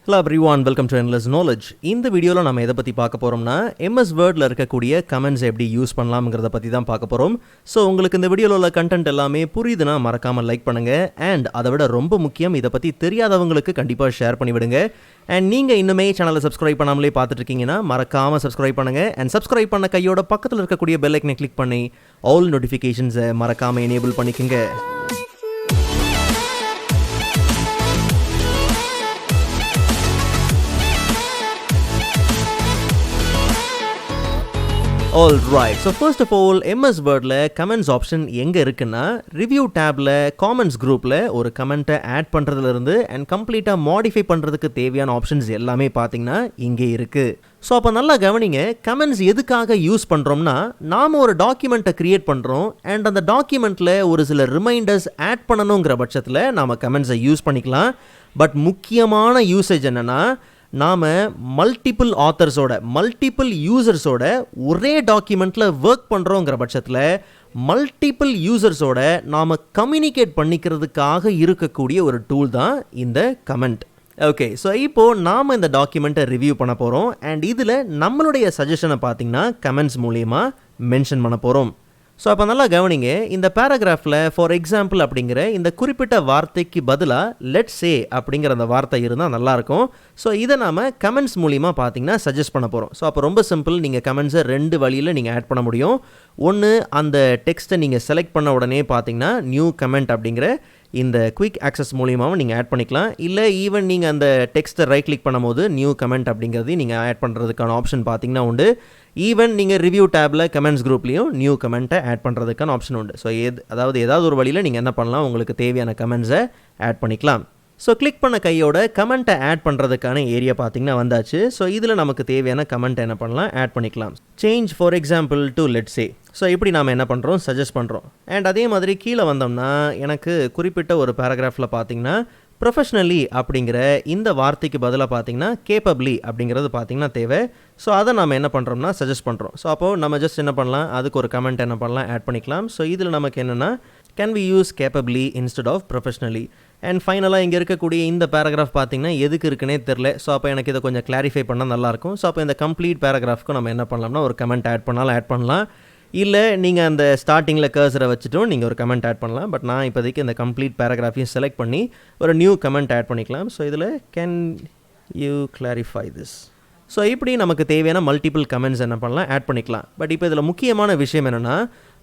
Hello everyone, welcome to Endless Knowledge. இந்த வீடியோவில் நம்ம எதை பற்றி பார்க்க போகிறோம்னா MS Wordல இருக்கக்கூடிய கமெண்ட்ஸ் எப்படி யூஸ் பண்ணலாம்ங்கிறத பற்றி தான் பார்க்க போகிறோம். ஸோ உங்களுக்கு இந்த வீடியோவில் உள்ள கண்டென்ட் எல்லாமே புரியுதுன்னா மறக்காமல் லைக் பண்ணுங்கள். அண்ட் அதை விட ரொம்ப முக்கியம், இதை பற்றி தெரியாதவங்களுக்கு கண்டிப்பாக ஷேர் பண்ணிவிடுங்க. அண்ட் நீங்கள் இன்னுமே சேனலை சப்ஸ்கிரைப் பண்ணாமலே பார்த்துட்டு இருக்கீங்கன்னா மறக்காமல் சப்ஸ்கிரைப் பண்ணுங்கள். அண்ட் சப்ஸ்கிரைப் பண்ண கையோட பக்கத்தில் இருக்கக்கூடிய பெல் ஐக்கனை கிளிக் பண்ணி ஆல் நோட்டிஃபிகேஷன்ஸை மறக்காமல் எனேபிள் பண்ணிக்கோங்க. Alright, so first of all, MS Wordல comments option எங்க இருக்குன்னா review tabல comments groupல ஒரு கமெண்ட்டை ஆட் பண்றதுல இருந்து and கம்ப்ளீட்டா மாடிஃபை பண்றதுக்கு தேவையான ஆப்ஷன்ஸ் எல்லாமே பாத்தீங்கன்னா இங்கே இருக்கு. ஸோ அப்போ நல்லா கவனிங்க, கமெண்ட்ஸ் எதுக்காக யூஸ் பண்ணுறோம்னா நாம் ஒரு டாக்குமெண்ட்டை க்ரியேட் பண்ணுறோம் அண்ட் அந்த டாக்குமெண்ட்டில் ஒரு சில ரிமைண்டர்ஸ் ஆட் பண்ணணுங்கிற பட்சத்தில் நாம் கமெண்ட்ஸை யூஸ் பண்ணிக்கலாம். பட் முக்கியமான யூசேஜ் என்னென்னா, நாம் மல்டிபிள் ஆத்தர்ஸோட மல்டிபிள் யூசர்ஸோட ஒரே டாக்குமெண்ட்டில் ஒர்க் பண்ணுறோங்கிற பட்சத்தில் மல்டிபிள் யூசர்ஸோட நாம் கம்யூனிகேட் பண்ணிக்கிறதுக்காக இருக்கக்கூடிய ஒரு டூல் தான் இந்த கமெண்ட். ஓகே, ஸோ இப்போது நாம் இந்த டாக்குமெண்ட்டை ரிவ்யூ பண்ண போகிறோம் அண்ட் இதில் நம்மளுடைய சஜஷனை பார்த்திங்கன்னா கமெண்ட்ஸ் மூலிமா மென்ஷன் பண்ண போகிறோம். ஸோ அப்போ நல்லா கவனிங்க, இந்த பேராகிராஃபில் ஃபார் எக்ஸாம்பிள் அப்படிங்கிற இந்த குறிப்பிட்ட வார்த்தைக்கு பதிலாக லெட்ஸ் சே அப்படிங்கிற அந்த வார்த்தை இருந்தால் நல்லாயிருக்கும். ஸோ இதை நாம் கமெண்ட்ஸ் மூலிமா பார்த்தீங்கன்னா சஜஸ்ட் பண்ண போகிறோம். ஸோ அப்போ ரொம்ப சிம்பிள், நீங்கள் கமெண்ட்ஸை ரெண்டு வழியில் நீங்கள் ஆட் பண்ண முடியும். ஒன்று, அந்த டெக்ஸ்ட்டை நீங்கள் செலக்ட் பண்ண உடனே பார்த்தீங்கன்னா நியூ கமெண்ட் அப்படிங்கிற இந்த குயிக் ஆக்சஸ் மூலியமாகவும் நீங்கள் ஆட் பண்ணிக்கலாம். இல்லை ஈவன் நீங்கள் அந்த டெக்ஸ்ட்டை ரைட் கிளிக் பண்ணும்போது நியூ கமெண்ட் அப்படிங்கிறதையும் நீங்கள் ஆட் பண்ணுறதுக்கான ஆப்ஷன் பார்த்தீங்கன்னா உண்டு. ஈவன் நீங்கள் ரிவ்யூ டேப்பில் கமெண்ட்ஸ் குரூப்லேயும் நியூ கமெண்ட்டை ஆட் பண்ணுறதுக்கான ஆப்ஷன் உண்டு. ஸோ ஏதாவது ஒரு வழியில் நீங்கள் என்ன பண்ணலாம், உங்களுக்கு தேவையான கமெண்ட்ஸை ஆட் பண்ணிக்கலாம். ஸோ கிளிக் பண்ண கையோட கமெண்ட்டை ஆட் பண்ணுறதுக்கான ஏரியா பார்த்தீங்கன்னா வந்தாச்சு. ஸோ இதில் நமக்கு தேவையான கமெண்ட் என்ன பண்ணலாம், ஆட் பண்ணிக்கலாம். Change for example to let's say. So இப்படி நாம் என்ன பண்ணுறோம், சஜஸ்ட் பண்ணுறோம். அண்ட் அதே மாதிரி கீழே வந்தோம்னா எனக்கு குறிப்பிட்ட ஒரு பேராகிராஃபில் பார்த்தீங்கன்னா ப்ரொஃபஷ்னலி அப்படிங்கிற இந்த வார்த்தைக்கு பதிலாக பார்த்தீங்கன்னா கேப்பபிளி அப்படிங்கிறது பார்த்தீங்கன்னா தேவை. ஸோ அதை நம்ம என்ன பண்ணுறோம்னா சஜஸ்ட் பண்ணுறோம். ஸோ அப்போது நம்ம ஜஸ்ட் என்ன பண்ணலாம், அதுக்கு ஒரு கமெண்ட் என்ன பண்ணலாம், ஆட் பண்ணிக்கலாம். ஸோ இதில் நமக்கு என்னென்னா can we use capably instead of professionally. And ஃபைனலாக இங்கே இருக்கக்கூடிய இந்த பேராகிராஃப் பார்த்தீங்கன்னா எதுக்கு இருக்குன்னே தெரில. ஸோ அப்போ எனக்கு இதை கொஞ்சம் கிளாரிஃபை பண்ணால் நல்லாயிருக்கும். ஸோ அப்போ இந்த கம்ப்ளீட் பேராகிராஃப்க்கு நம்ம என்ன பண்ணலாம்னா ஒரு கமெண்ட் ஆட் பண்ணாலும் ஆட் பண்ணலாம். இல்லை நீங்கள் அந்த ஸ்டார்டிங்கில் கர்சரை வச்சுட்டும் நீங்கள் ஒரு கமெண்ட் ஆட் பண்ணலாம். பட் நான் இப்போதைக்கு இந்த கம்ப்ளீட் பேராகிராஃபையும் செலக்ட் பண்ணி ஒரு நியூ கமெண்ட் ஆட் பண்ணிக்கலாம். ஸோ இதில் can you clarify this. So இப்படி நமக்கு தேவையான மல்டிபிள் கமெண்ட்ஸ் என்ன பண்ணலாம், ஆட் பண்ணிக்கலாம். பட் இப்போ இதில் முக்கியமான விஷயம் என்னென்னா,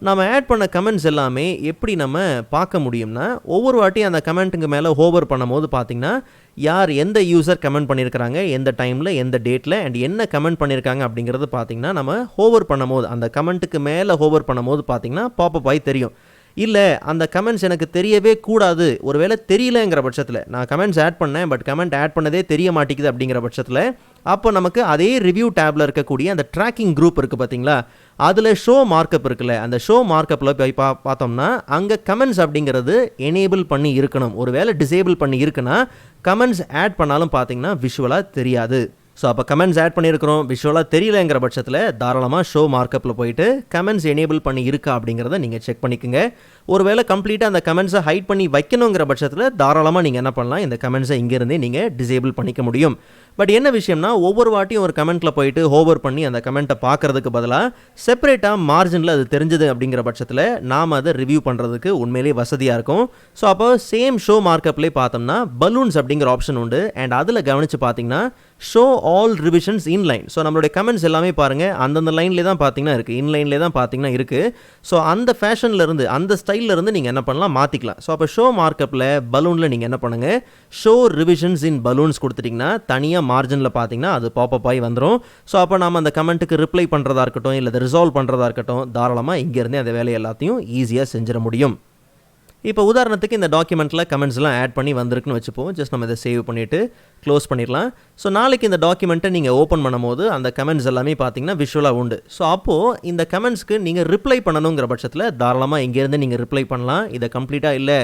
நம்ம ஆட் பண்ண கமெண்ட்ஸ் எல்லாமே எப்படி நம்ம பார்க்க முடியும்னா, ஒவ்வொரு வாட்டியும் அந்த கமெண்ட்டுக்கு மேலே ஹோவர் பண்ணும்போது பார்த்திங்கன்னா யார் எந்த யூசர் கமெண்ட் பண்ணியிருக்கிறாங்க, எந்த டைமில், எந்த டேட்டில் அண்ட் என்ன கமெண்ட் பண்ணியிருக்காங்க அப்படிங்கிறது பார்த்திங்கன்னா நம்ம ஹோவர் பண்ணும்போது, அந்த கமெண்ட்டுக்கு மேலே ஹோவர் பண்ணும்போது பார்த்திங்கன்னா பாப்பப் ஆகி தெரியும். இல்லை அந்த கமெண்ட்ஸ் எனக்கு தெரியவே கூடாது, ஒருவேளை தெரியலங்கிற பட்சத்தில், நான் கமெண்ட்ஸ் ஆட் பண்ணேன் பட் கமெண்ட் ஆட் பண்ணதே தெரிய மாட்டேங்குது அப்படிங்கிற பட்சத்தில், அப்போ நமக்கு அதே ரிவ்யூ டேப்பில் இருக்கக்கூடிய அந்த ட்ராக்கிங் குரூப் இருக்குது பார்த்தீங்களா, அதில் ஷோ மார்க்கப் இருக்குல்ல, அந்த ஷோ மார்க்கப்பில் போய் பார்த்தோம்னா அங்கே கமெண்ட்ஸ் அப்படிங்கிறது எனேபிள் பண்ணி இருக்கணும். ஒருவேளை டிசேபிள் பண்ணி இருக்குன்னா கமெண்ட்ஸ் ஆட் பண்ணாலும் பார்த்தீங்கன்னா விஷுவலாக தெரியாது. ஸோ அப்போ கமெண்ட்ஸ் ஆட் பண்ணியிருக்கிறோம், விஷுவலாக தெரியலங்கிற பட்சத்தில் தாராளமாக ஷோ மார்க்கப்பில் போயிட்டு கமெண்ட்ஸ் எனேபிள் பண்ணி இருக்கா அப்படிங்கிறத நீங்கள் செக் பண்ணிக்கோங்க. ஒருவேளை கம்ப்ளீட்டாக அந்த கமெண்ட்ஸை ஹைட் பண்ணி வைக்கணுங்கிற பட்சத்தில் தாராளமாக நீங்கள் என்ன பண்ணலாம், இந்த கமெண்ட்ஸை இங்கேருந்தே நீங்கள் டிசேபிள் பண்ணிக்க முடியும். பட் என்ன விஷயம்னா, ஒவ்வொரு வாட்டியும் ஒரு கமெண்ட்டில் போயிட்டு ஹோவர் பண்ணி அந்த கமெண்ட்டை பார்க்குறதுக்கு பதிலாக செப்பரேட்டாக மார்ஜினில் அது தெரிஞ்சது அப்படிங்கிற பட்சத்தில் நாம் அதை ரிவ்யூ பண்ணுறதுக்கு உண்மையிலே வசதியாக இருக்கும். ஸோ அப்போ சேம் ஷோ மார்க்கப்லேயே பார்த்தோம்னா பலூன்ஸ் அப்படிங்கிற ஆப்ஷன் உண்டு. அண்ட் அதில் கவனித்து பார்த்தீங்கன்னா show all revisions inline. So நம்மளுடைய கமெண்ட்ஸ் எல்லாமே பாருங்கள் அந்தந்த லைன்லேயே தான் பார்த்தீங்கன்னா இருக்குது, இன்லைன்லேயே தான் பார்த்தீங்கன்னா இருக்குது. ஸோ அந்த ஃபேஷன்லேருந்து, அந்த ஸ்டைல்லேருந்து நீங்கள் என்ன பண்ணலாம், மாற்றிக்கலாம். ஸோ அப்போ ஷோ மார்க்கப்பில் பலூனில் நீங்கள் என்ன பண்ணுங்கள், ஷோ ரிவிஷன்ஸ் இன் பலூன்ஸ் கொடுத்துட்டிங்கன்னா தனியாக மார்ஜினில் பார்த்தீங்கன்னா அது பாப்பப் ஆகி வந்துடும். ஸோ அப்போ நம்ம அந்த கமெண்ட்டுக்கு ரிப்ளை பண்ணுறதா இருக்கட்டும், இல்லை அதை ரிசால்வ் பண்ணுறதா இருக்கட்டும், தாராளமாக இங்கேருந்தே அந்த வேலையை எல்லாத்தையும் ஈஸியாக செஞ்சிட முடியும். இப்போ உதாரணத்துக்கு இந்த டாக்குமெண்ட்டில் கமெண்ட்ஸ்லாம் ஆட் பண்ணி வந்திருக்குன்னு வச்சுப்போம். ஜஸ்ட் நம்ம இதை சேவ் பண்ணிவிட்டு க்ளோஸ் பண்ணிடலாம். ஸோ நாளைக்கு இந்த டாக்குமெண்ட்டை நீங்கள் ஓப்பன் பண்ணும்போது அந்த கமெண்ட்ஸ் எல்லாமே பார்த்தீங்கன்னா விஷுவலாக உண்டு. ஸோ அப்போது இந்த கமெண்ட்ஸ்க்கு நீங்கள் ரிப்ளை பண்ணணுங்கிற பட்சத்தில் தாராளமாக இங்கேருந்து நீங்கள் ரிப்ளை பண்ணலாம். இதை கம்ப்ளீட்டாக இல்லை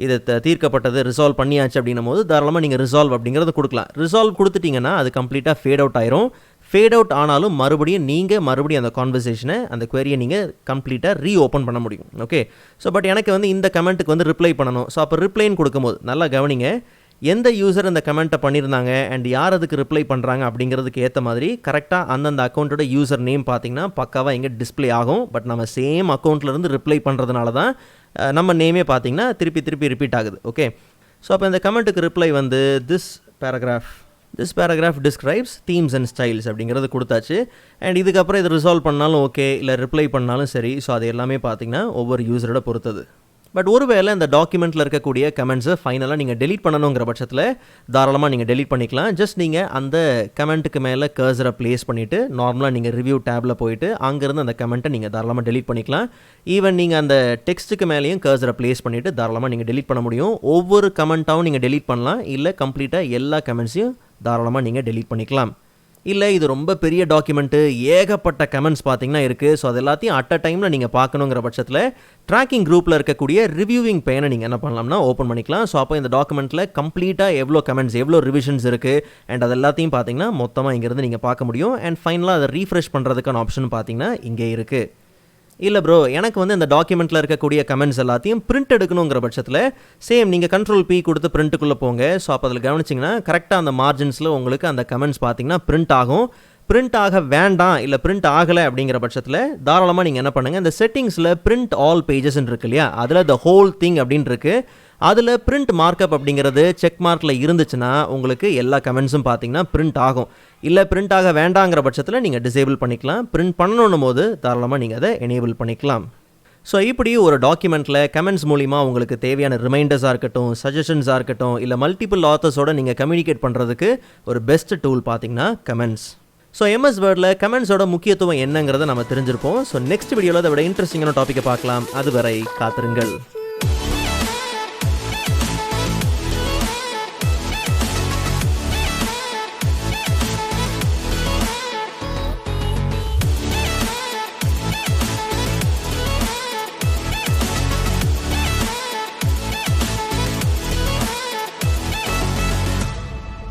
இது தீர்க்கப்பட்டது, ரிசால்வ் பண்ணியாச்சு அப்படின்னும் போது தாராளமாக நீங்கள் ரிசால்வ் அப்படிங்கிறது கொடுக்கலாம். ரிசால்வ் கொடுத்துட்டிங்கன்னா அது கம்ப்ளீட்டாக ஃபேட் அவுட் ஆயிரும். ஃபேட் அவுட் ஆனாலும் மறுபடியும் அந்த கான்வர்சேஷனை, அந்த குவரியை நீங்கள் கம்ப்ளீட்டாக ரீஓப்பன் பண்ண முடியும். ஓகே, ஸோ பட் எனக்கு இந்த கமெண்ட்டுக்கு ரிப்ளை பண்ணணும். ஸோ அப்போ ரிப்ளைன்னு கொடுக்கும்போது நல்லா கவனிங்க, எந்த யூசர் அந்த கமெண்ட்டை பண்ணியிருந்தாங்க அண்ட் யார் அதுக்கு ரிப்ளை பண்ணுறாங்க அப்படிங்கிறதுக்கு ஏற்ற மாதிரி கரெக்டாக அந்தந்த அக்கௌண்ட்டோட யூசர் நேம் பார்த்திங்கன்னா பக்காவாக எங்கே டிஸ்பிளே ஆகும். பட் நம்ம சேம் அக்கௌண்ட்லேருந்து ரிப்ளை பண்ணுறதுனால தான் நம்ம நேமே பார்த்திங்கன்னா திருப்பி ரிப்பீட் ஆகுது. ஓகே, ஸோ அப்போ இந்த கமெண்ட்டுக்கு ரிப்ளை வந்து this paragraph describes themes and styles அப்படிங்கிறது கொடுத்தாச்சு. அண்ட் இதுக்கப்புறம் இது ரிசால்வ் பண்ணாலும் ஓகே, இல்லை ரிப்ளை பண்ணாலும் சரி. ஸோ அது எல்லாமே பார்த்திங்கன்னா ஒவ்வொரு யூசரோட பொறுத்தது. பட் ஒருவேளை இந்த டாக்குமெண்ட்டில் இருக்கக்கூடிய கமெண்ட்ஸை ஃபைனலாக நீங்கள் டெலீட் பண்ணணுங்கிற பட்சத்தில் தாராளமாக நீங்கள் டெலீட் பண்ணிக்கலாம். ஜஸ்ட் நீங்கள் அந்த கமெண்ட்டுக்கு மேலே கர்சரை ப்ளேஸ் பண்ணிவிட்டு நார்மலாக நீங்கள் ரிவ்யூ டேப்பில் போயிட்டு அங்கேருந்து அந்த கமெண்ட்டை நீங்கள் தாராளமாக டெலீட் பண்ணிக்கலாம். ஈவன் நீங்கள் அந்த டெக்ஸ்ட்டுக்கு மேலேயும் கர்சரை ப்ளேஸ் பண்ணிவிட்டு தாராளமாக நீங்கள் டெலீட் பண்ண முடியும். ஒவ்வொரு கமெண்ட்டாகவும் நீங்கள் டெலீட் பண்ணலாம், இல்லை கம்ப்ளீட்டாக எல்லா கமெண்ட்ஸையும் தாராளமாக நீங்கள் டெலீட் பண்ணிக்கலாம். இல்லை இது ரொம்ப பெரிய டாக்குமெண்ட்டு, ஏகப்பட்ட கமெண்ட்ஸ் பார்த்தீங்கன்னா இருக்குது. ஸோ அது எல்லாத்தையும் அட் அ டைமில் நீங்கள் பார்க்கணுங்கிற பட்சத்தில் ட்ராக்கிங் குரூப்பில் இருக்கக்கூடிய ரிவ்யூவிங் பேனை நீங்கள் என்ன பண்ணலாம்னா ஓப்பன் பண்ணிக்கலாம். ஸோ அப்போ இந்த டாக்குமெண்ட்டில் கம்ப்ளீட்டாக எவ்வளோ கமெண்ட்ஸ், எவ்வளோ ரிவிஷன்ஸ் இருக்குது அண்ட் அது எல்லாத்தையும் பார்த்தீங்கன்னா மொத்தமாக இங்கேருந்து நீங்கள் பார்க்க முடியும். அண்ட் ஃபைனலாக அதை ரீஃப்ரெஷ் பண்ணுறதுக்கான ஆப்ஷன் பார்த்தீங்கன்னா இங்கே இருக்குது. இல்லை ப்ரோ, எனக்கு வந்து இந்த டாக்குமெண்ட்டில் இருக்கக்கூடிய கமெண்ட்ஸ் எல்லாத்தையும் பிரிண்ட் எடுக்கணுங்கிற பட்சத்தில் சேம் நீங்கள் Ctrl+P கொடுத்து பிரிண்ட்டுக்குள்ளே போங்க. ஸோ அப்போ அதில் கவனிச்சிங்கன்னா கரெக்டாக அந்த மார்ஜின்ஸில் உங்களுக்கு அந்த கமெண்ட்ஸ் பார்த்தீங்கன்னா பிரிண்ட் ஆகும். பிரிண்ட் ஆக வேண்டாம், இல்லை பிரிண்ட் ஆகலை அப்படிங்கிற பட்சத்தில் தாராளமாக நீங்கள் என்ன பண்ணுங்கள், இந்த செட்டிங்ஸில் பிரிண்ட் ஆல் பேஜஸ்ன்னு இருக்கு இல்லையா, அதில் த ஹோல் திங் அப்படின்னு இருக்குது. அதில் பிரிண்ட் மார்க்கப் அப்படிங்கிறது செக் மார்க்கில் இருந்துச்சுன்னா உங்களுக்கு எல்லா கமெண்ட்ஸும் பார்த்தீங்கன்னா பிரிண்ட் ஆகும். இல்லை பிரிண்ட் ஆக வேண்டாங்கிற பட்சத்தில் நீங்கள் டிசேபிள் பண்ணிக்கலாம். பிரிண்ட் பண்ணணும் போது தாராளமாக நீங்கள் அதை எனேபிள் பண்ணிக்கலாம். ஸோ இப்படி ஒரு டாக்குமெண்ட்டில் கமெண்ட்ஸ் மூலிமா உங்களுக்கு தேவையான ரிமைண்டர்ஸாக இருக்கட்டும், சஜஷன்ஸாக இருக்கட்டும், இல்லை மல்டிபிள் ஆத்தர்ஸோட நீங்கள் கம்யூனிகேட் பண்ணுறதுக்கு ஒரு பெஸ்ட் டூல் பார்த்தீங்கன்னா கமெண்ட்ஸ். ஸோ MS வேர்டில் கமெண்ட்ஸோட முக்கியத்துவம் என்னங்கிறத நம்ம தெரிஞ்சிருப்போம். ஸோ நெக்ஸ்ட் வீடியோவில் அதை விட இன்ட்ரெஸ்டிங்கான டாப்பிக்கை பார்க்கலாம். அதுவரை காத்திருங்கள்.